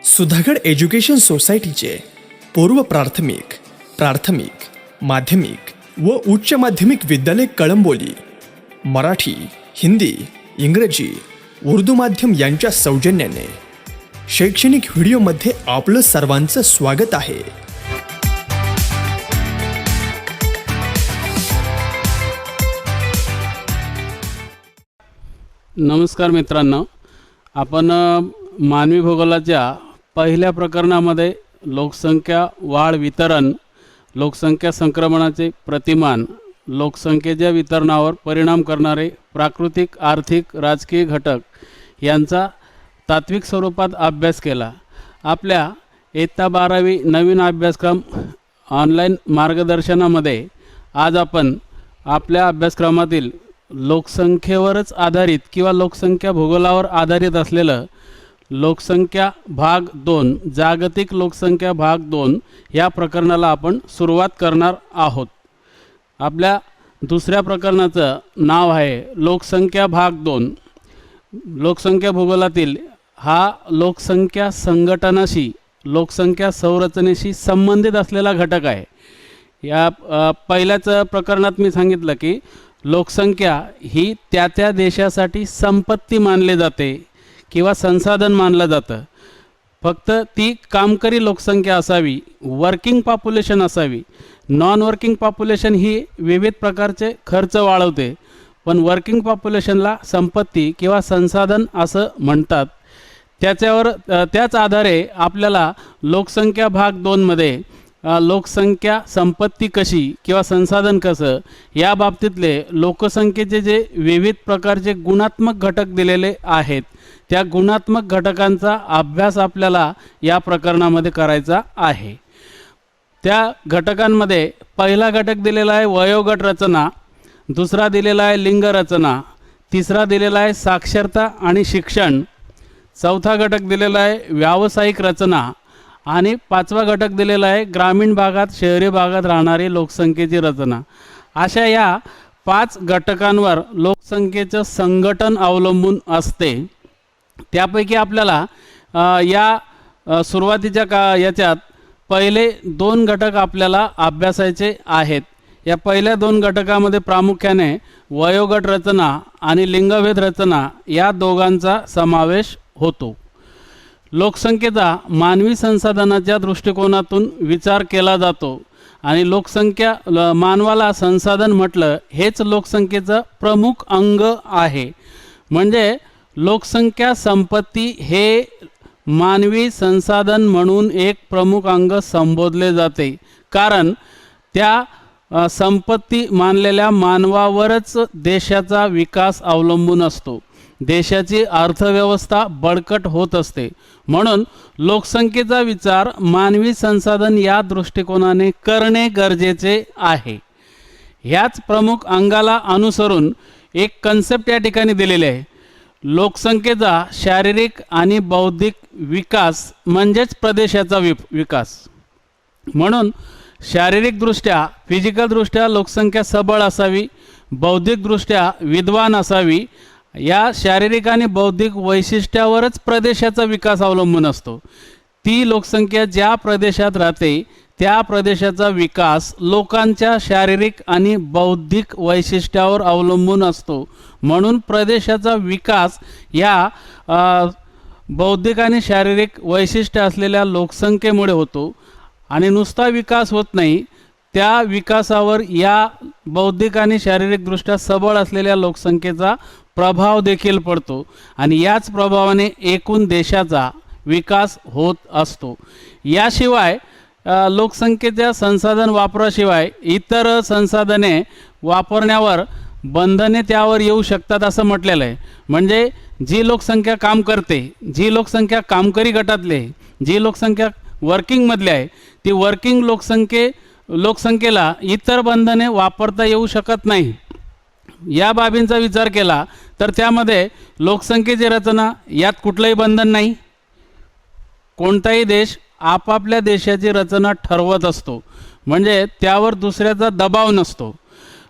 Sudhagad education सोसायटीचे पूर्व प्राथमिक, प्राथमिक, माध्यमिक व उच्च माध्यमिक विद्यालय कळंबोली मराठी, हिंदी, इंग्रजी, उर्दू माध्यम यांच्या सौजन्याने शैक्षणिक व्हिडिओमध्ये आपलं सर्वांचं स्वागत आहे. नमस्कार मित्रांनो, आपण मानवी भूगोलाच्या पहिल्या प्रकरणामध्ये लोकसंख्या वाढ वितरण, लोकसंख्या संक्रमणाचे प्रतिमान, लोकसंख्येच्या वितरणावर परिणाम करणारे प्राकृतिक, आर्थिक, राजकीय घटक यांचा तात्विक स्वरूपात अभ्यास केला. आपल्या इयत्ता 12वी नवीन अभ्यासक्रम ऑनलाईन मार्गदर्शनामध्ये आज आपण आपल्या अभ्यासक्रमातील लोकसंख्येवरच आधारित किंवा लोकसंख्या भूगोलावर आधारित असलेलं लोकसंख्या भाग 2, जागतिक लोकसंख्या भाग 2 या प्रकरणाला आपण सुरुवात करणार आहोत. आपल्या दुसऱ्या प्रकरणाचं नाव आहे लोकसंख्या भाग 2. लोकसंख्या भूगोलातील हा लोकसंख्या संघटनाशी, लोकसंख्या संरचनेशी संबंधित असलेला घटक आहे. या पहिल्याच प्रकरणात मी सांगितलं की लोकसंख्या ही त्या देशासाठी संपत्ती मानले जाते किंवा संसाधन मानलं जातं. फक्त ती कामकरी लोकसंख्या असावी, वर्किंग पॉप्युलेशन असावी. नॉन वर्किंग पॉप्युलेशन ही विविध प्रकारचे खर्च वाढवते, पण वर्किंग पॉप्युलेशनला संपत्ती किंवा संसाधन असं म्हणतात. त्याच आधारे आपल्याला लोकसंख्या भाग 2 मध्ये लोकसंख्या संपत्ती कशी किंवा संसाधन कसं या बाबतीतले लोकसंख्येचे जे विविध प्रकारचे गुणात्मक घटक दिलेले आहेत, त्या गुणात्मक घटकांचा अभ्यास आपल्याला या प्रकरणामध्ये करायचा आहे. त्या घटकांमध्ये पहिला घटक दिलेला आहे वयोगट रचना, दुसरा दिलेला आहे लिंग रचना, तिसरा दिलेला आहे साक्षरता आणि शिक्षण, चौथा घटक दिलेला आहे व्यावसायिक रचना आणि पाचवा घटक दिलेला आहे ग्रामीण भागात, शहरी भागात राहणारी लोकसंख्येची रचना. अशा या 5 घटकांवर लोकसंख्येचं संघटन अवलंबून असते. त्यापैकी आपल्याला या सुरुवातीच्या याच्यात पहिले 2 घटक आपल्याला अभ्यासायचे आहेत. या पहिल्या 2 घटकामध्ये प्रामुख्याने वयोगट रचना आणि लिंगभेद रचना या दोघांचा समावेश होतो. लोकसंख्येचा मानवी संसाधनाच्या दृष्टिकोनातून विचार केला जातो आणि लोकसंख्या मानवाला संसाधन म्हटलं हेच लोकसंख्येचं प्रमुख अंग आहे. म्हणजे लोकसंख्या संपत्ती हे मानवी संसाधन म्हणून एक प्रमुख अंग संबोधले जाते, कारण त्या संपत्ती मानलेल्या मानवावरच देशाचा विकास अवलंबून असतो. देशाची अर्थव्यवस्था बळकट होत असते. म्हणून लोकसंख्येचा विचार मानवी संसाधन या दृष्टिकोनाने करणे गरजेचे आहे. ह्याच प्रमुख अंगाला अनुसरून एक कन्सेप्ट या ठिकाणी दिलेली आहे. लोकसंख्येचा शारीरिक आणि बौद्धिक विकास म्हणजेच प्रदेशाचा विकास. म्हणून शारीरिकदृष्ट्या, फिजिकलदृष्ट्या लोकसंख्या सबळ असावी, बौद्धिकदृष्ट्या विद्वान असावी. या शारीरिक आणि बौद्धिक वैशिष्ट्यावरच प्रदेशाचा विकास अवलंबून असतो. ती लोकसंख्या ज्या प्रदेशात राहते त्या प्रदेशाचा विकास लोकांच्या शारीरिक आणि बौद्धिक वैशिष्ट्यावर अवलंबून असतो. म्हणून प्रदेशाचा विकास या बौद्धिक आणि शारीरिक वैशिष्ट्य असलेल्या लोकसंख्येमुळे होतो. आणि नुसता विकास होत नाही, त्या विकासावर या बौद्धिक आणि शारीरिकदृष्ट्या सबळ असलेल्या लोकसंख्येचा प्रभाव देखील पडतो आणि याच प्रभावाने एकूण देशाचा विकास होत असतो. याशिवाय लोकसंख्येच्या संसाधन वापराशिवाय इतर संसाधने वापरण्यावर बंधने त्यावर येऊ शकतात असं म्हटलेलं आहे. म्हणजे जी लोकसंख्या काम करते, जी लोकसंख्या कामकरी गटातले, जी लोकसंख्या वर्किंगमधली आहे, ती वर्किंग लोकसंख्येला इतर बंधने वापरता येऊ शकत नाही. या बाबींचा विचार केला तर त्यामध्ये लोकसंख्येची रचना यात कुठलंही बंधन नाही. कोणताही देश आपापल्या देशाची रचना ठरवत असतो, म्हणजे त्यावर दुसऱ्याचा दबाव नसतो.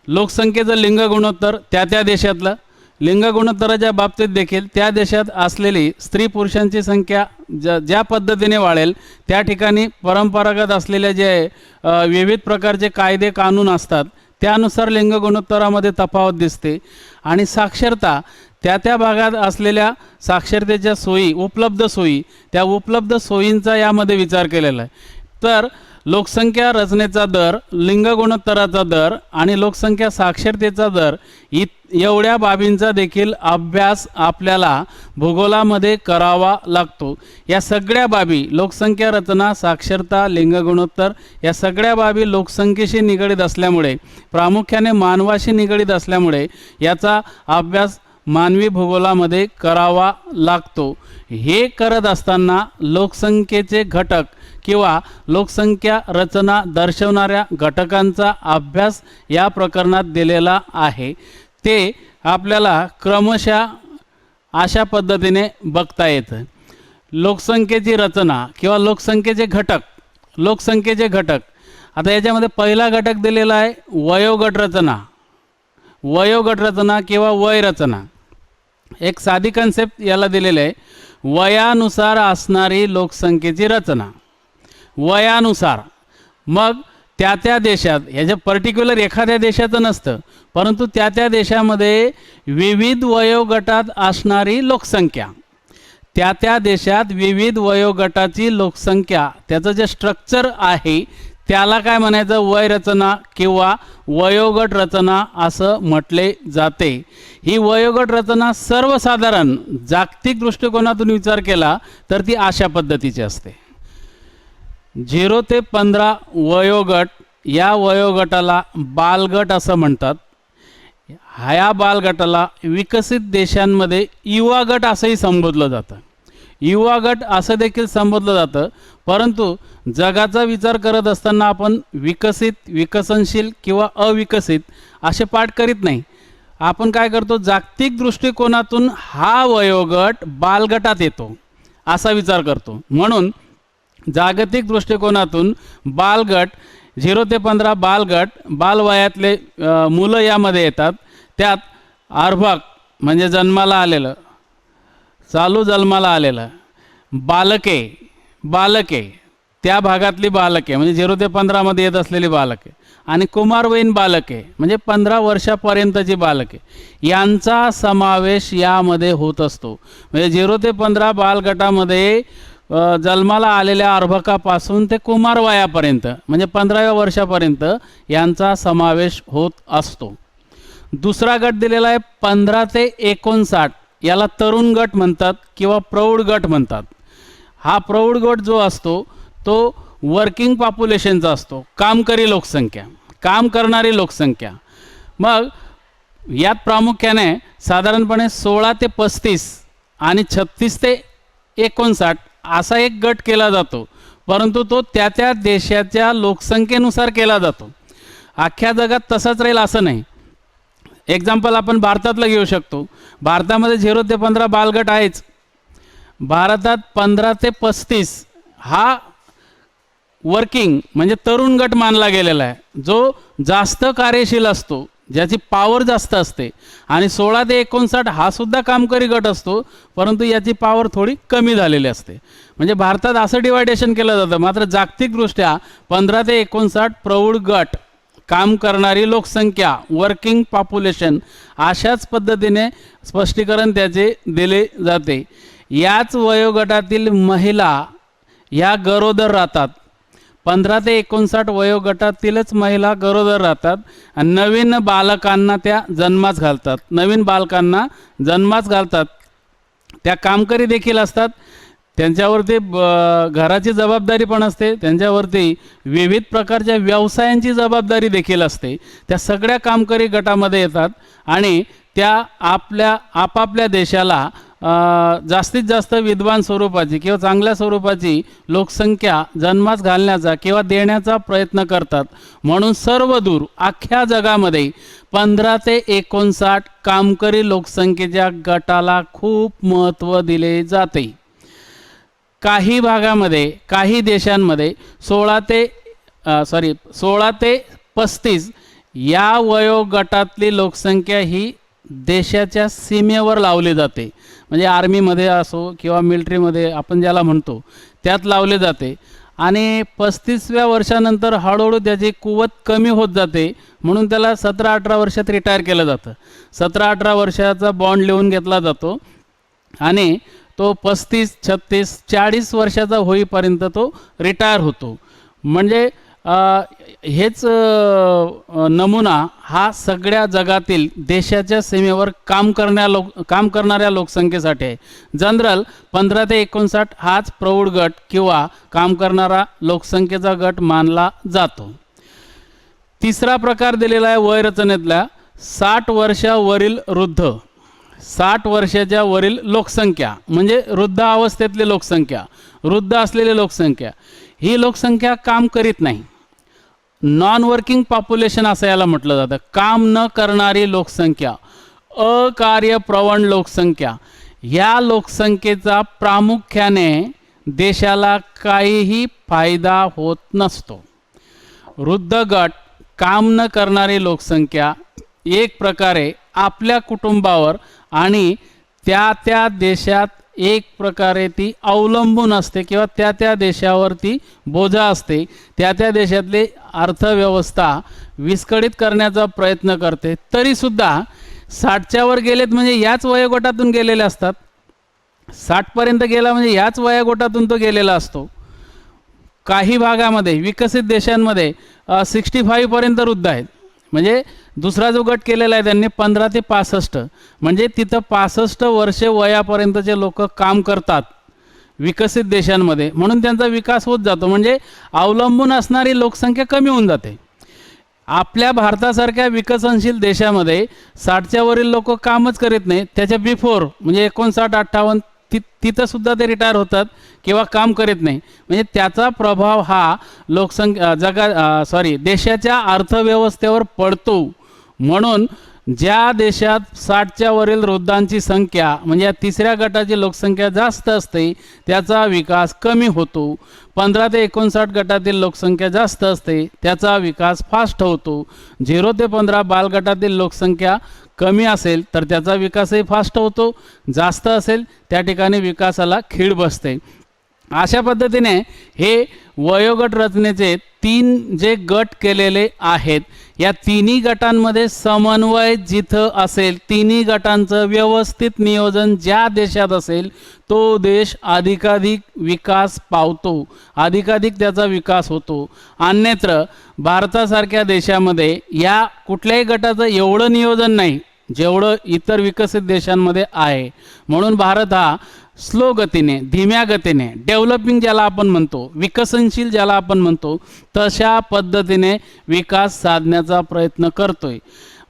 लोकसंख्येचं लिंग गुणोत्तर त्या देशातलं, लिंग गुणोत्तराच्या बाबतीत देखील त्या देशात असलेली स्त्री पुरुषांची संख्या ज्या पद्धतीने वाढेल त्या ठिकाणी परंपरागत असलेल्या जे विविध प्रकारचे कायदे कानून असतात त्यानुसार लिंग गुणोत्तरामध्ये तफावत दिसते. आणि साक्षरता त्या त्या भागात असलेल्या साक्षरतेच्या सोयी उपलब्ध सोयी त्या उपलब्ध सोयींचा यामध्ये विचार केलेला आहे. तर लोकसंख्या रचनेचा दर, लिंग गुणोत्तराचा दर आणि लोकसंख्या साक्षरतेचा दर एवढ्या बाबींचा देखील अभ्यास आपल्याला भूगोलामध्ये करावा लागतो. या सगळ्या बाबी लोकसंख्या रचना, साक्षरता, लिंग गुणोत्तर या सगळ्या बाबी लोकसंख्येशी निगडीत असल्यामुळे, प्रामुख्याने मानवाशी निगडीत असल्यामुळे याचा अभ्यास मानवी भूगोलामध्ये करावा लागतो. हे करत असताना लोकसंख्येचे घटक किंवा लोकसंख्या रचना दर्शवणाऱ्या घटकांचा अभ्यास या प्रकरणात दिलेला आहे. ते आपल्याला क्रमशः अशा पद्धतीने बघता येतं. लोकसंख्येची रचना किंवा लोकसंख्येचे घटक आता याच्यामध्ये पहिला घटक दिलेला आहे वयोगट रचना किंवा वय रचना. एक साधी कन्सेप्ट याला दिलेली आहे, वयानुसार असणारी लोकसंख्येची रचना. वयानुसार मग त्या त्या देशात, ह्याच्या पर्टिक्युलर एखाद्या देशाचं नसतं, परंतु त्या त्या देशामध्ये विविध वयोगटात असणारी लोकसंख्या, त्या त्या देशात विविध वयोगटाची लोकसंख्या, त्याचं जे स्ट्रक्चर आहे त्याला काय म्हणायचं, वय रचना किंवा वयोगट रचना असं म्हटले जाते. ही वयोगट रचना सर्वसाधारण जागतिक दृष्टिकोनातून विचार केला तर ती अशा पद्धतीची असते. 0 ते 15 वयोगट, या वयोगटाला बालगट असं म्हणतात. ह्या बालगटाला विकसित देशांमध्ये युवा गट असंही संबोधलं जातं. युवा गट असं देखील संबोधलं जातं. परंतु जगाचा विचार करत असताना आपण विकसित, विकसनशील किंवा अविकसित असे पाठ करीत नाही. आपण काय करतो, जागतिक दृष्टिकोनातून हा वयोगट बालगटात येतो असा विचार करतो. म्हणून जागतिक दृष्टिकोनातून बालगट 0 ते 15 बालगट, बालवयातले मुलं यामध्ये येतात. त्यात अर्भक म्हणजे जन्माला आलेलं, चालू जन्माला आलेलं, बालके त्या भागातली बालके म्हणजे 0 ते 15 मध्ये येत असलेली बालके, आणि कुमारवयीन बालके म्हणजे 15 वर्षापर्यंतची बालके, यांचा समावेश यामध्ये होत असतो. म्हणजे 0 ते 15 बालगटामध्ये जन्माला आलेल्या अर्भकापासून ते कुमार वयापर्यंत म्हणजे 15व्या वर्षापर्यंत यांचा समावेश होत असतो. दुसरा गट दिलेला आहे 15 ते 59, याला तरुण गट म्हणतात किंवा प्रौढ गट म्हणतात. हा प्रौढ गट जो असतो तो वर्किंग पॉप्युलेशनचा असतो, काम करणारी लोकसंख्या. मग यात प्रामुख्याने साधारणपणे 16 ते 35 आणि 36 ते 59 असा एक गट केला जातो. परंतु तो त्या त्या देशाच्या लोकसंख्येनुसार केला जातो. अख्ख्या जगात तसंच राहील असं नाही. एक्झाम्पल आपण भारतातलं घेऊ शकतो. भारतामध्ये 0 ते 15 बालगट आहेच. भारतात 15 ते 35 हा वर्किंग म्हणजे तरुण गट मानला गेलेला आहे, जो जास्त कार्यशील असतो, ज्याची पॉवर जास्त असते. आणि 16 ते 59 हा सुद्धा कामकरी गट असतो, परंतु याची पॉवर थोडी कमी झालेली असते. म्हणजे भारतात असं डिवायडेशन केलं जातं. मात्र जागतिकदृष्ट्या 15 ते 59 प्रौढ गट, काम करणारी लोकसंख्या, वर्किंग पॉप्युलेशन अशाच पद्धतीने स्पष्टीकरण त्याचे दिले जाते. याच वयोगटातील महिला ह्या गरोदर राहतात. 15 ते 59 वयोगटातीलच महिला गरोदर राहतात आणि नवीन बालकांना त्या जन्मास घालतात. त्या कामकरी देखील असतात. त्यांच्यावरती घराची जबाबदारी पण असते. त्यांच्यावरती विविध प्रकारच्या व्यवसायांची जबाबदारी देखील असते. त्या सगळ्या कामकरी गटामध्ये येतात आणि त्या आपापल्या देशाला जास्तीत जास्त विद्वान स्वरूपाची किंवा चांगल्या स्वरूपाची लोकसंख्या जन्मास घालण्याचा किंवा देण्याचा प्रयत्न करतात. म्हणून सर्वदूर अख्ख्या जगामध्ये 15 ते 59 कामकरी लोकसंख्येच्या गटाला खूप महत्त्व दिले जाते. काही भागामध्ये, काही देशांमध्ये 16 ते 35 या वयोगटातली लोकसंख्या ही देशाच्या सीमेवर लावले जाते, म्हणजे आर्मीमध्ये असो किंवा मिलिटरीमध्ये आपण ज्याला म्हणतो त्यात लावले जाते आणि 35व्या वर्षानंतर हळूहळू त्याची कुवत कमी होत जाते, म्हणून त्याला 17-18 वर्षात रिटायर केलं जातं. 17-18 वर्षाचा बॉन्ड लिहून घेतला जातो आणि तो 35, 36, 40 वर्षाचा होईपर्यंत तो रिटायर होतो. म्हणजे हेच नमुना हा सगळ्या जगातील देशाच्या सीमेवर काम करणाऱ्या लोकसंख्येसाठी आहे. जनरल 15 ते 59 हाच प्रौढ गट किंवा काम करणारा लोकसंख्येचा गट मानला जातो. तिसरा प्रकार दिलेला आहे वयरचनेतल्या 60 वर्षावरील वृद्ध. 60 वर्षाच्या वरील लोकसंख्या म्हणजे वृद्धावस्थेतली लोकसंख्या, वृद्ध असलेली लोकसंख्या. ही लोकसंख्या काम करीत नाही. नॉन वर्किंग पॉप्युलेशन असं याला म्हटलं जातं. काम न करणारी लोकसंख्या, अकार्यप्रवण लोकसंख्या. या लोकसंख्येचा प्रामुख्याने देशाला काहीही फायदा होत नसतो. वृद्ध गट, काम न करणारी लोकसंख्या एक प्रकारे आपल्या कुटुंबावर आणि त्या देशात एक प्रकारे ती अवलंबून असते किंवा त्या देशावर ती बोजा असते. त्या देशातली अर्थव्यवस्था विस्कळीत करण्याचा प्रयत्न करते. तरीसुद्धा 60च्या वर गेलेत म्हणजे याच वयोगटातून गेलेले असतात. 60पर्यंत गेला म्हणजे याच वयोगटातून तो गेलेला असतो. काही भागामध्ये विकसित देशांमध्ये 65पर्यंत वृद्ध आहेत. म्हणजे दुसरा जो गट केलेला आहे त्यांनी 15 ते 65, म्हणजे तिथं 65 वर्षे वयापर्यंतचे लोक काम करतात विकसित देशांमध्ये, म्हणून त्यांचा विकास होत जातो. म्हणजे अवलंबून असणारी लोकसंख्या कमी होऊन जाते. आपल्या भारतासारख्या विकसनशील देशामध्ये 60च्या वरील लोक कामच करीत नाहीत. त्याच्या बिफोर म्हणजे 59-58 तिथंसुद्धा ते रिटायर होतात किंवा काम करीत नाही. म्हणजे त्याचा प्रभाव हा देशाच्या अर्थव्यवस्थेवर पडतो. म्हणून ज्या देशात 60च्या वरील वृद्धांची संख्या म्हणजे या तिसऱ्या गटाची लोकसंख्या जास्त असते त्याचा विकास कमी होतो. 15 ते 59 गटातील लोकसंख्या जास्त असते त्याचा विकास फास्ट होतो. 0 ते 15 बालगटातील लोकसंख्या कमी असेल तर त्याचा विकासही फास्ट होतो. जास्त असेल त्या ठिकाणी विकासाला खीळ बसते. अशा पद्धतीने हे वयोगट रचनेचे 3 जे गट केलेले आहेत, या तिन्ही गटांमध्ये समन्वय जिथं असेल, तिन्ही गटांचं व्यवस्थित नियोजन ज्या देशात असेल तो देश अधिकाधिक विकास पावतो, अधिकाधिक त्याचा विकास होतो. अन्यत्र भारतासारख्या देशामध्ये या कुठल्याही गटाचं एवढं नियोजन नाही जेवढं इतर विकसित देशांमध्ये आहे. म्हणून भारत हा स्लो गतीने, धीम्या गतीने, डेव्हलपिंग ज्याला आपण म्हणतो, विकसनशील ज्याला आपण म्हणतो, तशा पद्धतीने विकास साधण्याचा प्रयत्न करतोय.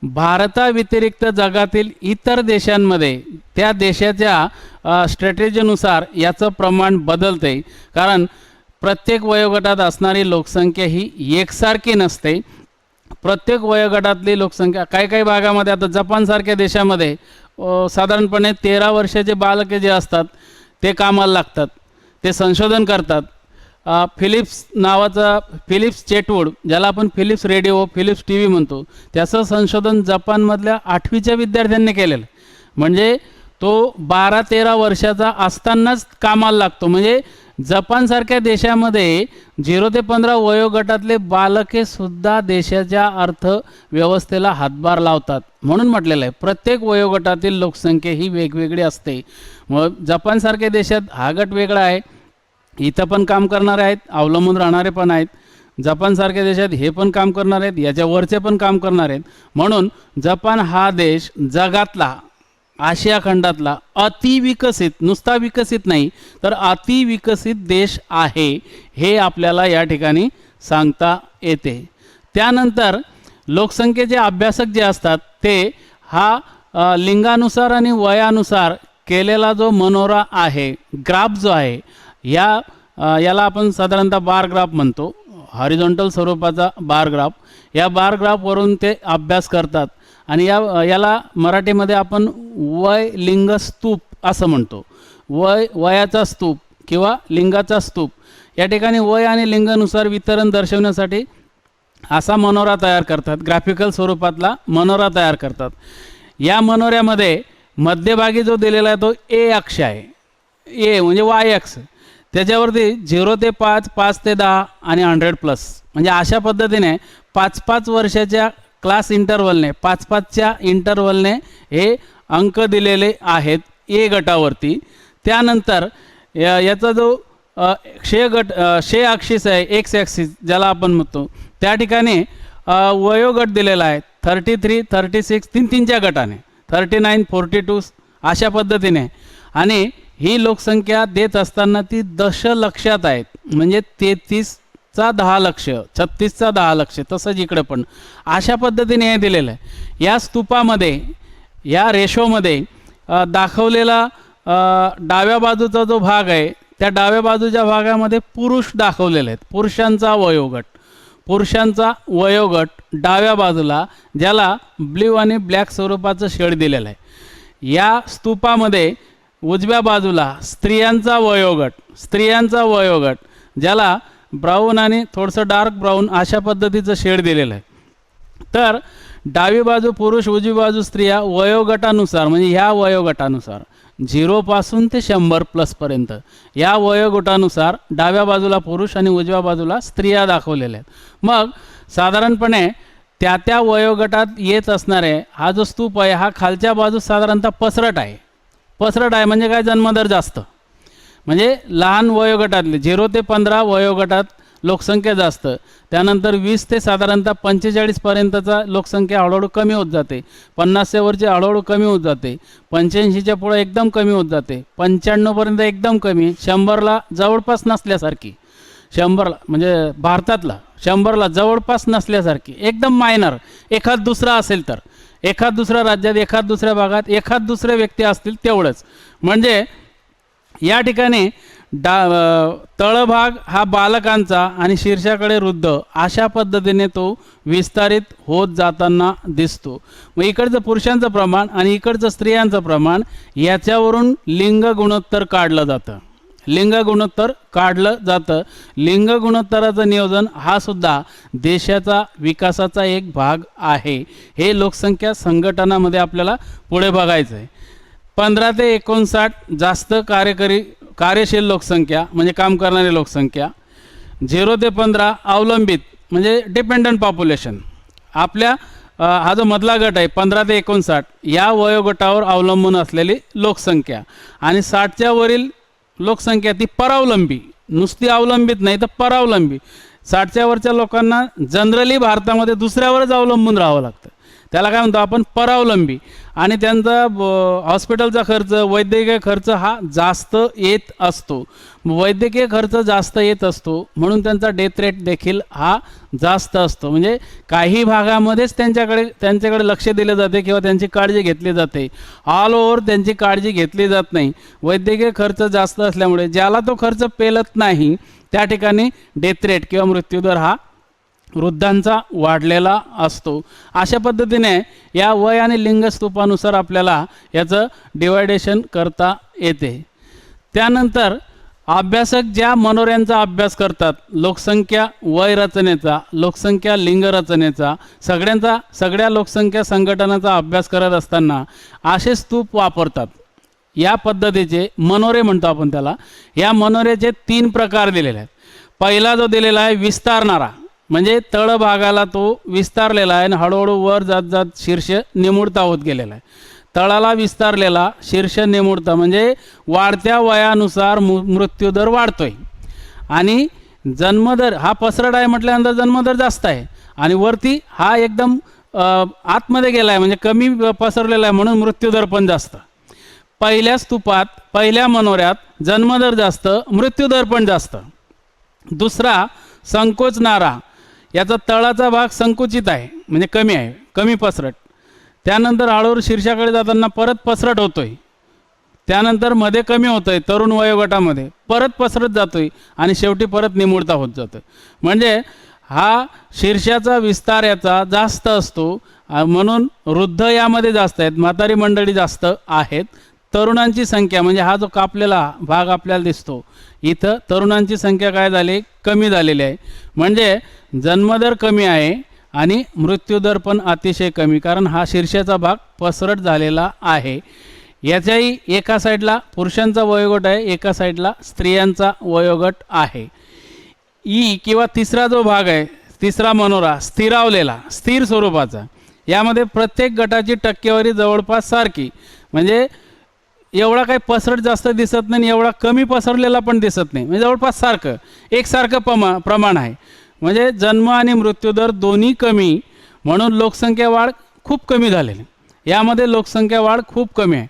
भारताव्यतिरिक्त जगातील इतर देशांमध्ये त्या देशाच्या स्ट्रॅटेजीनुसार याचं प्रमाण बदलते. कारण प्रत्येक वयोगटात असणारी लोकसंख्या ही एकसारखी नसते. प्रत्येक वयोगटातली लोकसंख्या काही भागामध्ये, आता जपानसारख्या देशामध्ये साधारणपणे 13 वर्षाचे बालके जे असतात ते कामाला लागतात, ते संशोधन करतात. फिलिप्स चेटवूड ज्याला आपण फिलिप्स रेडिओ, फिलिप्स TV म्हणतो, त्याचं संशोधन जपानमधल्या 8वीच्या विद्यार्थ्यांनी केलेलं. म्हणजे तो 12-13 वर्षाचा असतानाच कामाला लागतो. म्हणजे जपानसारख्या देशामध्ये 0 ते 15 वयोगटातले बालके सुद्धा देशाच्या अर्थव्यवस्थेला हातभार लावतात. म्हणून म्हटलेलं आहे प्रत्येक वयोगटातील लोकसंख्या ही वेगवेगळी असते. मग जपानसारख्या देशात हा गट वेगळा आहे, इथं पण काम करणारे आहेत, अवलंबून राहणारे पण आहेत. जपानसारख्या देशात हे पण काम करणार आहेत, याच्यावरचे पण काम करणार आहेत. म्हणून जपान हा देश जगातला, आशिया खंडातला अतिविकसित, नुसता विकसित नाही तर अतिविकसित देश आहे, हे आपल्याला या ठिकाणी सांगता येते. त्यानंतर लोकसंख्येचे अभ्यासक जे असतात ते हा लिंगानुसार आणि वयानुसार केलेला जो मनोरा आहे, ग्राफ जो आहे, याला आपण साधारणतः बार ग्राफ म्हणतो, हॉरिझॉन्टल स्वरूपाचा बार ग्राफ. या बार ग्राफवरून ते अभ्यास करतात आणि याला मराठीमध्ये आपण वय लिंग स्तूप असं म्हणतो. वयाचा स्तूप किंवा लिंगाचा स्तूप. या ठिकाणी वय आणि लिंगानुसार वितरण दर्शवण्यासाठी असा मनोरा तयार करतात, ग्राफिकल स्वरूपातला मनोरा तयार करतात. या मनोऱ्यामध्ये मध्यभागी जो दिलेला आहे तो ए अक्ष आहे. ए म्हणजे वाय अक्ष, त्याच्यावरती 0 ते 5, 5 ते 10 आणि 100+. म्हणजे अशा पद्धतीने 5-5 वर्षाच्या क्लास इंटरवलने 5-5च्या इंटरवलने हे अंक दिलेले आहेत ए गटावरती. त्यानंतर याचा जो क्षय ॲक्सिस आहे, एक्स ॲक्सिस ज्याला आपण म्हणतो, त्या ठिकाणी वयोगट दिलेला आहे 33, 36, 3-3च्या गटाने 39, 42 अशा पद्धतीने. आणि ही लोकसंख्या देत असताना ती दशलक्षात आहेत, म्हणजे 33चा 10 लक्ष, 36चा 10 लक्ष, तसंच इकडे पण अशा पद्धतीने हे दिलेलं आहे. या स्तूपामध्ये, या रेशोमध्ये दाखवलेला डाव्या बाजूचा जो भाग आहे, त्या डाव्या बाजूच्या भागामध्ये पुरुष दाखवलेले आहेत. पुरुषांचा वयोगट डाव्या बाजूला, ज्याला ब्ल्यू आणि ब्लॅक स्वरूपाचं शेड दिलेलं आहे. या स्तूपामध्ये उजव्या बाजूला स्त्रियांचा वयोगट, ज्याला ब्राऊन आणि थोडंसं डार्क ब्राऊन अशा पद्धतीचं शेड दिलेलं आहे. तर डावी बाजू पुरुष, उजवी बाजू स्त्रिया वयोगटानुसार, म्हणजे ह्या वयोगटानुसार 0 पासून ते 100+ पर्यंत या वयोगटानुसार डाव्या बाजूला पुरुष आणि उजव्या बाजूला स्त्रिया दाखवलेल्या आहेत. मग साधारणपणे त्या वयोगटात येत असणारे हा जो स्तूप आहे, हा खालच्या बाजूस साधारणतः पसरट आहे. म्हणजे काय, जन्मदर जास्त, म्हणजे लहान वयोगटातले 0 ते 15 वयोगटात लोकसंख्या जास्त, त्यानंतर 20 ते साधारणतः 45 पर्यंतचा लोकसंख्या हळूहळू कमी होत जाते, 50च्या वरची हळूहळू कमी होत जाते, 85च्या पुढे एकदम कमी होत जाते, 95 पर्यंत एकदम कमी, 100ला जवळपास नसल्यासारखी, 100ला म्हणजे भारतातला 100ला जवळपास नसल्यासारखी, एकदम मायनर, एखाद दुसरा असेल तर, एखाद दुसऱ्या राज्यात, एखाद दुसऱ्या भागात एखाद दुसरे व्यक्ती असतील तेवढंच. म्हणजे या ठिकाणी तळभाग हा बालकांचा आणि शीर्षाकडे वृद्ध अशा पद्धतीने तो विस्तारित होत जाताना दिसतो. मग इकडचं पुरुषांचं प्रमाण आणि इकडचं स्त्रियांचं प्रमाण याच्यावरून लिंग गुणोत्तर काढलं जातं. लिंग गुणोत्तराचं नियोजन हा सुद्धा देशाचा विकासाचा एक भाग आहे. हे लोकसंख्या संघटनामध्ये आपल्याला पुढे बघायचं आहे. 15 ते 59 जास्त कार्यशील लोकसंख्या, म्हणजे काम करणारी लोकसंख्या. 0 ते 15 अवलंबित, म्हणजे डिपेंडंट पॉप्युलेशन. आपल्या हा जो मधला गट आहे 15 ते 59 या वयोगटावर अवलंबून असलेली लोकसंख्या. आणि 60च्या वरील लोकसंख्या ती परावलंबी, नुसती अवलंबित नाही तर परावलंबी. 60च्या वरच्या लोकांना जनरली भारतामध्ये दुसऱ्यावरच अवलंबून राहावं लागतं, त्याला काय म्हणतो आपण, परावलंबी. आणि त्यांचा हॉस्पिटलचा खर्च, वैद्यकीय खर्च हा जास्त येत असतो. वैद्यकीय खर्च जास्त येत असतो म्हणून त्यांचा डेथ रेट देखील हा जास्त असतो. म्हणजे काही भागामध्येच त्यांच्याकडे लक्ष दिले जाते किंवा त्यांची काळजी घेतली जाते, ऑल ओव्हर त्यांची काळजी घेतली जात नाही. वैद्यकीय खर्च जास्त असल्यामुळे ज्याला तो खर्च पेलत नाही त्या ठिकाणी डेथ रेट किंवा मृत्यूदर हा वृद्धांचा वाढलेला असतो. अशा पद्धतीने या वय आणि लिंग स्तूपानुसार आपल्याला याचं डिवायडेशन करता येते. त्यानंतर अभ्यासक ज्या मनोऱ्यांचा अभ्यास करतात, लोकसंख्या वय रचनेचा, लोकसंख्या लिंग रचनेचा, सगळ्या लोकसंख्या संघटनाचा अभ्यास करत असताना असे स्तूप वापरतात. या पद्धतीचे मनोरे म्हणतो आपण त्याला. या मनोऱ्याचे 3 प्रकार दिलेले आहेत. पहिला जो दिलेला आहे विस्तारणारा, म्हणजे तळभागाला तो विस्तारलेला आहे आणि हळूहळू वर जात शीर्ष निमुळता होत गेलेला आहे. तळाला विस्तारलेला, शीर्ष निमुळता, म्हणजे वाढत्या वयानुसार मृत्यूदर वाढतोय. आणि जन्मदर हा पसरट आहे म्हटल्यानंतर जन्मदर जास्त आहे, आणि वरती हा एकदम आतमध्ये गेला आहे म्हणजे कमी पसरलेला आहे म्हणून मृत्यूदर पण जास्त. पहिल्या स्तूपात, पहिल्या मनोऱ्यात जन्मदर जास्त, मृत्यूदर पण जास्त. दुसरा संकोचणारा, याचा तळाचा भाग संकुचित आहे म्हणजे कमी आहे, कमी पसरट. त्यानंतर हळूहळू शीर्षाकडे जाताना परत पसरट होतोय, त्यानंतर मध्ये कमी होतोय, तरुण वयोगटामध्ये परत पसरत जातोय आणि शेवटी परत निमुळता होत जातोय. म्हणजे हा शीर्षाचा विस्तार याचा जास्त असतो म्हणून वृद्ध यामध्ये जास्त आहेत, म्हातारी मंडळी जास्त आहेत. तरुणांची संख्या, म्हणजे हा जो कापलेला भाग आपल्याला दिसतो इथं, तरुणांची संख्या काय झाली, कमी झालेली आहे. म्हणजे जन्मदर कमी आहे आणि मृत्यूदर पण अतिशय कमी, कारण हा शीर्षाचा भाग पसरट झालेला आहे. याच्याही एका साईडला पुरुषांचा वयोगट आहे, एका साईडला स्त्रियांचा वयोगट आहे. ई किंवा तिसरा जो भाग आहे, तिसरा मनोरा स्थिरावलेला, स्थिर स्वरूपाचा, यामध्ये प्रत्येक गटाची टक्केवारी जवळपास सारखी, म्हणजे एवढा काही पसरट जास्त दिसत नाही, एवढा कमी पसरलेला पण दिसत नाही, म्हणजे जवळपास सारखं एकसारखं प्रमाण आहे. म्हणजे जन्म आणि मृत्यूदर दोन्ही कमी, म्हणून लोकसंख्या वाढ खूप कमी झालेली. यामध्ये लोकसंख्या वाढ खूप कमी आहे.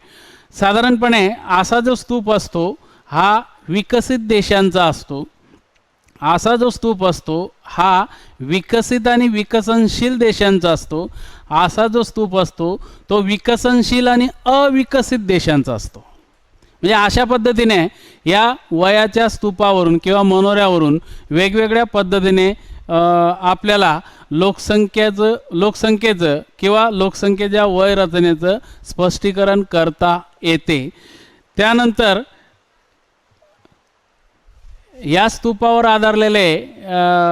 साधारणपणे असा जो स्तूप असतो हा विकसित देशांचा असतो. असा जो स्तूप असतो हा विकसित आणि विकसनशील देशांचा असतो. असा जो स्तूप असतो तो विकसनशील आणि अविकसित देशांचा असतो. म्हणजे अशा पद्धतीने या वयाच्या स्तूपावरून किंवा मनोऱ्यावरून वेगवेगळ्या पद्धतीने आपल्याला लोकसंख्येचं किंवा लोकसंख्येच्या वय रचनेचं स्पष्टीकरण करता येते. त्यानंतर या स्तूपावर आधारलेले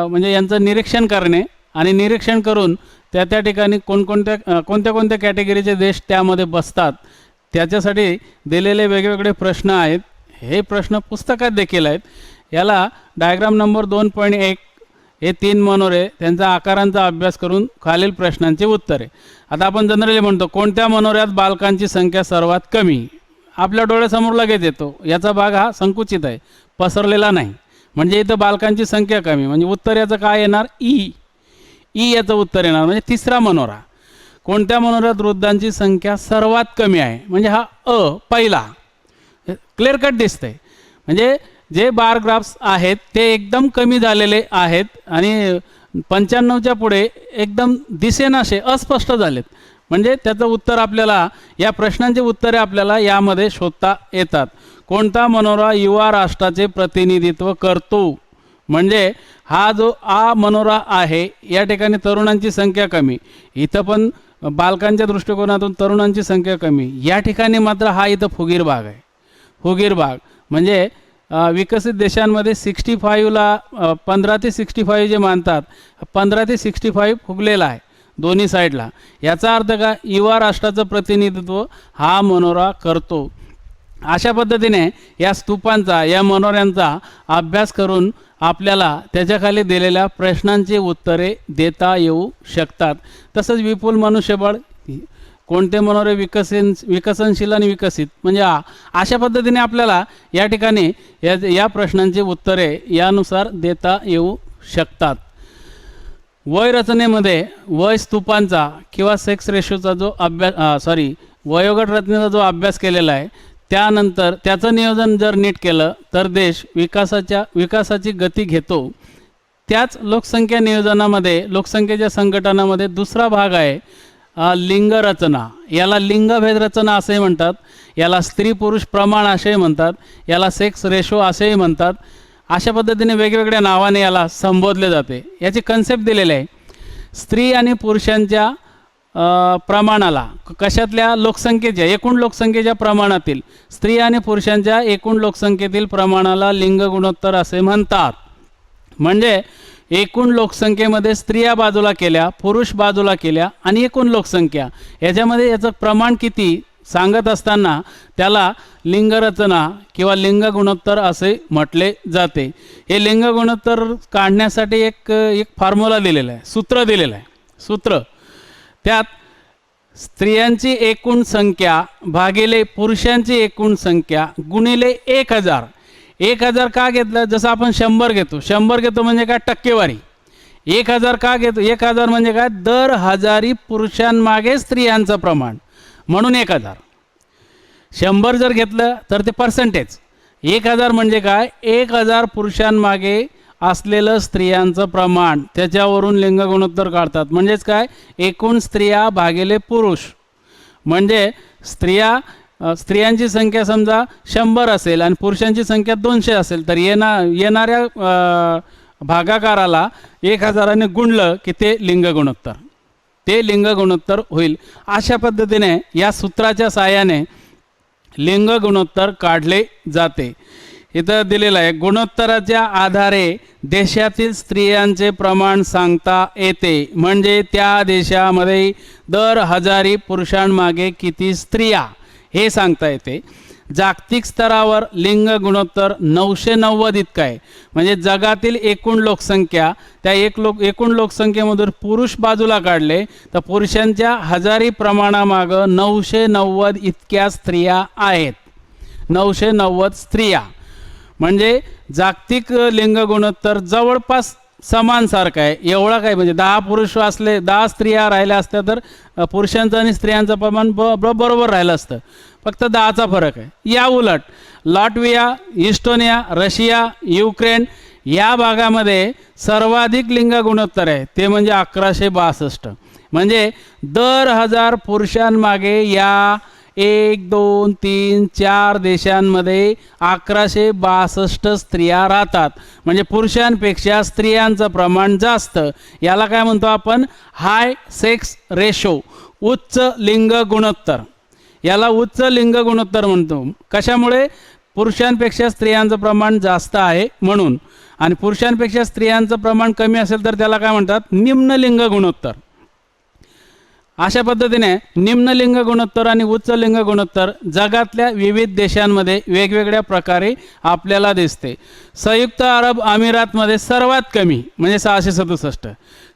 म्हणजे यांचं निरीक्षण करणे आणि निरीक्षण करून त्या ठिकाणी कोणत्या कॅटेगरीचे देश त्यामध्ये बसतात त्याच्यासाठी दिलेले वेगवेगळे प्रश्न आहेत. हे प्रश्न पुस्तकात देखील आहेत. याला डायग्राम नंबर 2.1 हे 3 मनोरे त्यांचा आकारांचा अभ्यास करून खालील प्रश्नांची उत्तरे. आता आपण जनरली म्हणतो कोणत्या मनोऱ्यात बालकांची संख्या सर्वात कमी, आपल्या डोळ्यासमोर लगेच येतो. याचा भाग हा संकुचित आहे, पसरलेला नाही, म्हणजे इथं बालकांची संख्या कमी, म्हणजे उत्तर याचं काय येणार? ई याचं उत्तर येणार. म्हणजे तिसरा मनोरा, कोणत्या मनोऱ्यात वृद्धांची संख्या सर्वात कमी आहे, म्हणजे हा पहिला क्लिअर कट दिसतंय. म्हणजे जे बार ग्राफ्स आहेत ते एकदम कमी झालेले आहेत आणि 95च्या पुढे एकदम दिसेनासे अस्पष्ट झालेत. म्हणजे त्याचं उत्तर आपल्याला, या प्रश्नांची उत्तरे आपल्याला यामध्ये शोधता येतात. कोणता मनोरा युवा राष्ट्राचे प्रतिनिधित्व करतो, म्हणजे हा जो मनोरा आहे या ठिकाणी तरुणांची संख्या कमी, इथं पण बालकांच्या दृष्टिकोनातून तरुणांची संख्या कमी, या ठिकाणी मात्र हा इथं फुगीर भाग आहे. फुगीर भाग म्हणजे विकसित देशांमध्ये 65ला 15 ते 65 जे मानतात, 15 ते 65 फुगलेला आहे दोन्ही साईडला. याचा अर्थ का, युवा राष्ट्राचं प्रतिनिधित्व हा मनोरा करतो. अशा पद्धतीने या स्तूपांचा, या मनोऱ्यांचा अभ्यास करून आपल्याला त्याच्याखाली दिलेल्या प्रश्नांची उत्तरे देता येऊ शकतात. तसंच विपुल मनुष्यबळ, कोणते मनोरे विकसनशील आणि विकसित, म्हणजे अशा पद्धतीने आपल्याला या ठिकाणी या प्रश्नांची उत्तरे यानुसार देता येऊ शकतात. वय रचनेमध्ये वय स्तूपांचा किंवा सेक्स रेशोचा जो अभ्यास वयोगट रचनेचा जो अभ्यास केलेला आहे, त्यानंतर त्याचं नियोजन जर नीट केलं तर देश विकासाची गती घेतो. त्याच लोकसंख्या नियोजनामध्ये, लोकसंख्येच्या संघटनामध्ये दुसरा भाग आहे लिंग रचना. याला लिंगभेद रचना असेही म्हणतात, याला स्त्री पुरुष प्रमाण असेही म्हणतात, याला सेक्स रेशो असेही म्हणतात. अशा पद्धतीने वेगवेगळ्या नावाने याला संबोधले जाते. याची कन्सेप्ट दिलेली आहे. स्त्री आणि पुरुषांच्या प्रमाणाला, कशातल्या लोकसंख्येच्या, एकूण लोकसंख्येच्या प्रमाणातील स्त्री आणि पुरुषांच्या एकूण लोकसंख्येतील प्रमाणाला लिंग गुणोत्तर असे म्हणतात. म्हणजे एकूण लोकसंख्येमध्ये स्त्रिया बाजूला केल्या, पुरुष बाजूला केल्या आणि एकूण लोकसंख्या याच्यामध्ये याचं प्रमाण किती सांगत असताना त्याला लिंगरचना किंवा लिंग गुणोत्तर असे म्हटले जाते. हे लिंग गुणोत्तर काढण्यासाठी एक फॉर्म्युला दिलेला आहे, सूत्र दिलेलं आहे. सूत्र त्यात स्त्रियांची एकूण संख्या भागिले पुरुषांची एकूण संख्या गुणिले 1000. 1000 का घेतलं? जसं आपण 100 घेतो, 100 घेतो म्हणजे काय? टक्केवारी. 1000 का घेतो? 1000 म्हणजे काय? दर 1000 पुरुषांमागे स्त्रियांचं प्रमाण, म्हणून 1000. 100 जर घेतलं तर ते पर्सेंटेज. 1000 म्हणजे काय? 1000 पुरुषांमागे असलेलं स्त्रियांचं प्रमाण, त्याच्यावरून लिंग गुणोत्तर काढतात. म्हणजेच काय? एकूण स्त्रिया भागिले पुरुष. म्हणजे स्त्रियांची संख्या समजा 100 असेल आणि पुरुषांची संख्या 200 असेल तर येणाऱ्या भागाकाराला 1000ने गुणलं की ते लिंग गुणोत्तर होईल. अशा पद्धतीने या सूत्राच्या साहाय्याने लिंग गुणोत्तर काढले जाते. इथं दिलेलं आहे, गुणोत्तराच्या आधारे देशातील स्त्रियांचे प्रमाण सांगता येते. म्हणजे त्या देशामध्ये दर 1000 पुरुषांमागे किती स्त्रिया हे सांगता येते. जागतिक स्तरावर लिंग गुणोत्तर 990 इतका आहे. म्हणजे जगातील एकूण लोकसंख्या, त्या एकूण लोकसंख्येमधून पुरुष बाजूला काढले तर पुरुषांच्या 1000 प्रमाणामागं 990 इतक्या स्त्रिया आहेत. 990 स्त्रिया म्हणजे जागतिक लिंग गुणोत्तर जवळपास समानसारखं आहे. एवढा काय म्हणजे 10 पुरुष असले 10 स्त्रिया राहिल्या असत्या तर पुरुषांचं आणि स्त्रियांचं प्रमाण बरोबर राहिलं असतं. फक्त 10चा फरक आहे. या उलट लाटविया, इस्टोनिया, रशिया, युक्रेन या भागामध्ये सर्वाधिक लिंग गुणोत्तर आहे, ते म्हणजे 1162. म्हणजे दर 1000 पुरुषांमागे या 1, 2, 3, 4 देशांमध्ये 1162 स्त्रिया राहतात. म्हणजे पुरुषांपेक्षा स्त्रियांचं प्रमाण जास्त. याला काय म्हणतो आपण? हाय सेक्स रेशो, उच्च लिंग गुणोत्तर. याला उच्च लिंग गुणोत्तर म्हणतो. कशामुळे? पुरुषांपेक्षा स्त्रियांचं प्रमाण जास्त आहे म्हणून. आणि पुरुषांपेक्षा स्त्रियांचं प्रमाण कमी असेल तर त्याला काय म्हणतात? निम्न लिंग गुणोत्तर. अशा पद्धतीने निम्न लिंग गुणोत्तर आणि उच्च लिंग गुणोत्तर जगातल्या विविध देशांमध्ये वेगवेगळ्या प्रकारे आपल्याला दिसते. संयुक्त अरब अमिरातमध्ये सर्वात कमी म्हणजे 667.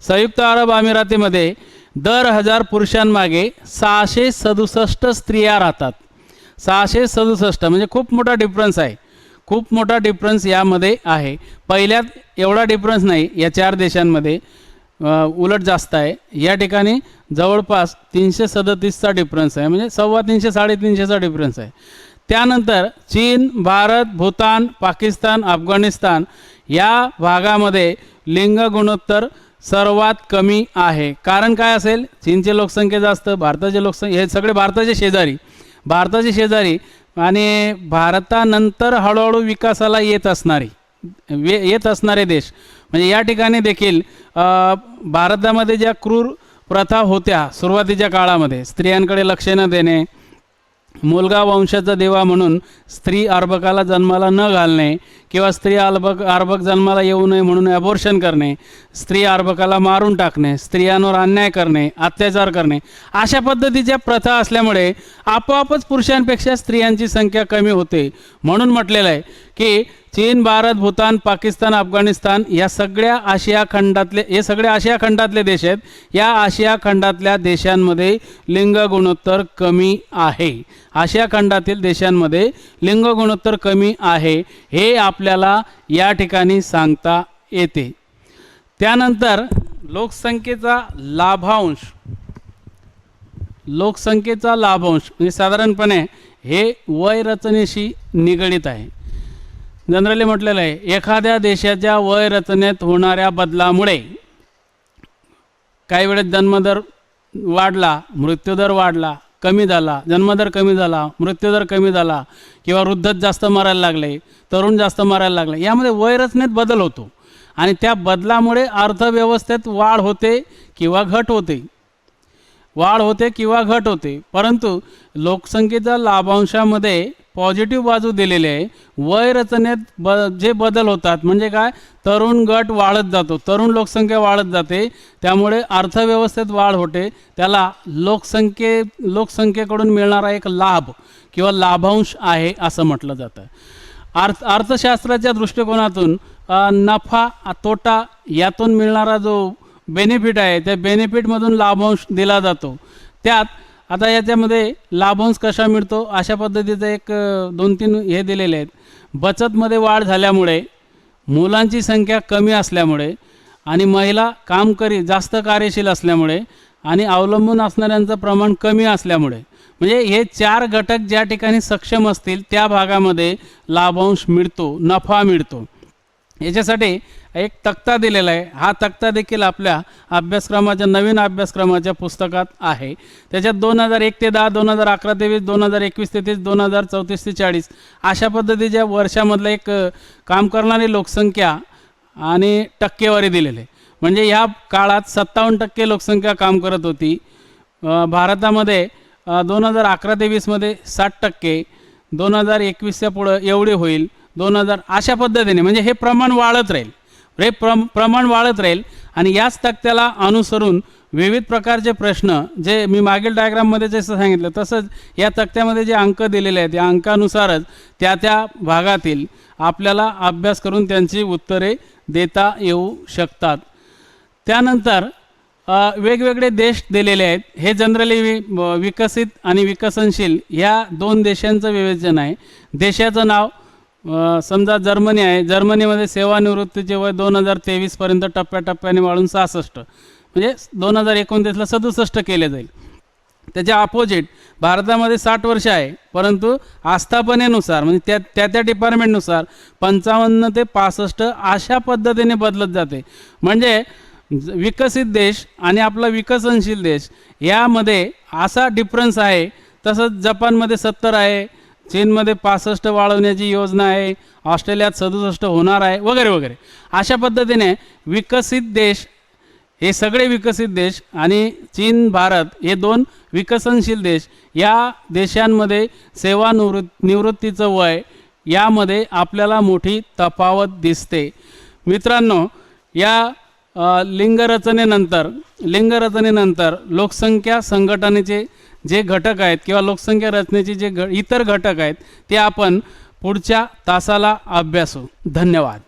संयुक्त अरब अमिरातीमध्ये दर 1000 पुरुषांमागे 667 स्त्रिया राहतात. 667 म्हणजे खूप मोठा डिफरन्स आहे. खूप मोठा डिफरन्स यामध्ये आहे. पहिल्यात एवढा डिफरन्स नाही या 4 देशांमध्ये, उलट जास्त आहे. या ठिकाणी जवळपास 337चा डिफरन्स आहे. म्हणजे 350 350चा डिफरन्स आहे. त्यानंतर चीन, भारत, भूतान, पाकिस्तान, अफगाणिस्तान या भागामध्ये लिंग गुणोत्तर सर्वात कमी आहे. कारण काय असेल? चीनची लोकसंख्या जास्त, भारताची लोकसंख्या, हे सगळे भारताचे शेजारी आणि भारतानंतर हळूहळू विकासाला येत असणारे देश. म्हणजे या ठिकाणी देखील भारतामध्ये ज्या क्रूर प्रथा होत्या सुरुवातीच्या काळामध्ये, स्त्रियांकडे लक्ष न देणे, मुलगा वंशाचा देवा म्हणून स्त्री अर्भकाला जन्माला न घालणे किंवा स्त्री अर्भक जन्माला येऊ नये म्हणून ॲबॉर्शन करणे, स्त्री अर्भकाला मारून टाकणे, स्त्रियांवर अन्याय करणे, अत्याचार करणे, अशा पद्धतीच्या प्रथा असल्यामुळे आपोआपच पुरुषांपेक्षा स्त्रियांची संख्या कमी होते. म्हणून म्हटलेलं आहे की चीन, भारत, भूतान, पाकिस्तान, अफगाणिस्तान या सगळ्या आशिया खंडातले देश आहेत. या आशिया खंडातल्या देशांमध्ये लिंग गुणोत्तर कमी आहे. आशिया खंडातील देशांमध्ये लिंग गुणोत्तर कमी आहे हे आपल्याला या ठिकाणी सांगता येते. त्यानंतर लोकसंख्येचा लाभांश म्हणजे साधारणपणे हे वय रचनेशी निगडित आहे. जनरली म्हटलेलं आहे एखाद्या देशाच्या वय रचनेत होणाऱ्या बदलामुळे काही वेळेस जन्मदर वाढला, मृत्यूदर वाढला, कमी झाला, जन्मदर कमी झाला, मृत्यूदर कमी झाला, किंवा वृद्धच जास्त मरायला लागले, तरुण जास्त मरायला लागले, यामध्ये वय रचनेत बदल होतो आणि त्या बदलामुळे अर्थव्यवस्थेत वाढ होते किंवा घट होते. परंतु लोकसंख्येच्या लाभांशामध्ये पॉझिटिव्ह बाजू दिलेली आहे. वय रचनेत जे बदल होतात म्हणजे काय? तरुण गट वाढत जातो, तरुण लोकसंख्या वाढत जाते, त्यामुळे अर्थव्यवस्थेत वाढ होते. त्याला लोकसंख्येकडून मिळणारा एक लाभ किंवा लाभांश आहे असं म्हटलं जातं. अर्थशास्त्राच्या दृष्टिकोनातून नफा तोटा यातून मिळणारा जो बेनिफिट आहे त्या बेनिफिटमधून लाभांश दिला जातो. त्यात आता याच्यामध्ये लाभांश कशा मिळतो अशा पद्धतीचं एक 2-3 हे दिलेले आहेत. बचतमध्ये वाढ झाल्यामुळे, मुलांची संख्या कमी असल्यामुळे आणि महिला जास्त कार्यशील असल्यामुळे आणि अवलंबून असणाऱ्यांचं प्रमाण कमी असल्यामुळे, म्हणजे हे 4 घटक ज्या ठिकाणी सक्षम असतील त्या भागामध्ये लाभांश मिळतो, नफा मिळतो. याच्यासाठी एक तक्ता दिलेला आहे. हा तक्ता देखील आपल्या नवीन अभ्यासक्रमाच्या पुस्तकात आहे. त्याच्यात 2001 ते 10, 2011 ते 20, 2021 ते 30, 2034 ते 40 अशा पद्धतीच्या वर्षामधलं एक काम करणारी लोकसंख्या आणि टक्केवारी दिलेली आहे. म्हणजे ह्या काळात 57% लोकसंख्या काम करत होती. भारतामध्ये 2011 ते 20 मध्ये 60%, 2021च्या पुढं एवढे होईल, 2000 अशा पद्धतीने, म्हणजे हे प्रमाण वाढत राहील, हे प्रमाण वाढत राहील. आणि याच तक्त्याला अनुसरून विविध प्रकारचे प्रश्न, जे मी मागील डायग्राममध्ये जसं सांगितलं तसंच या तक्त्यामध्ये जे अंक दिलेले आहेत, या अंकानुसारच त्या त्या भागातील आपल्याला अभ्यास करून त्यांची उत्तरे देता येऊ शकतात. त्यानंतर वेगवेगळे देश दिलेले आहेत. हे जनरली विकसित आणि विकसनशील या दोन देशांचं विवेचन आहे. देशाचं नाव समजा जर्मनी आहे. जर्मनीमध्ये सेवानिवृत्तीचे वय 2023पर्यंत टप्प्याटप्प्याने वाढून 66, म्हणजे 2029ला 67 केले जाईल. त्याच्या अपोजिट भारतामध्ये 60 वर्ष आहे, परंतु आस्थापनेनुसार म्हणजे त्या डिपार्टमेंटनुसार 55 ते 65 अशा पद्धतीने बदलत जाते. म्हणजे विकसित देश आणि आपला विकसनशील देश यामध्ये असा डिफरन्स आहे. तसंच जपानमध्ये 70 आहे, चीनमध्ये 65 वाढवण्याची योजना आहे, ऑस्ट्रेलियात 67 होणार आहे, वगैरे वगैरे. अशा पद्धतीने विकसित देश, हे सगळे विकसित देश आणि चीन, भारत हे दोन विकसनशील देश, या देशांमध्ये सेवानिवृत्तीचं वय यामध्ये आपल्याला मोठी तफावत दिसते. मित्रांनो, या लिंगरचनेनंतर लोकसंख्या संघटनेचे जे घटक आहेत किंवा लोकसंख्या रचनेचे जे इतर घटक आहेत ते आपण पुढच्या तासाला अभ्यासू. धन्यवाद.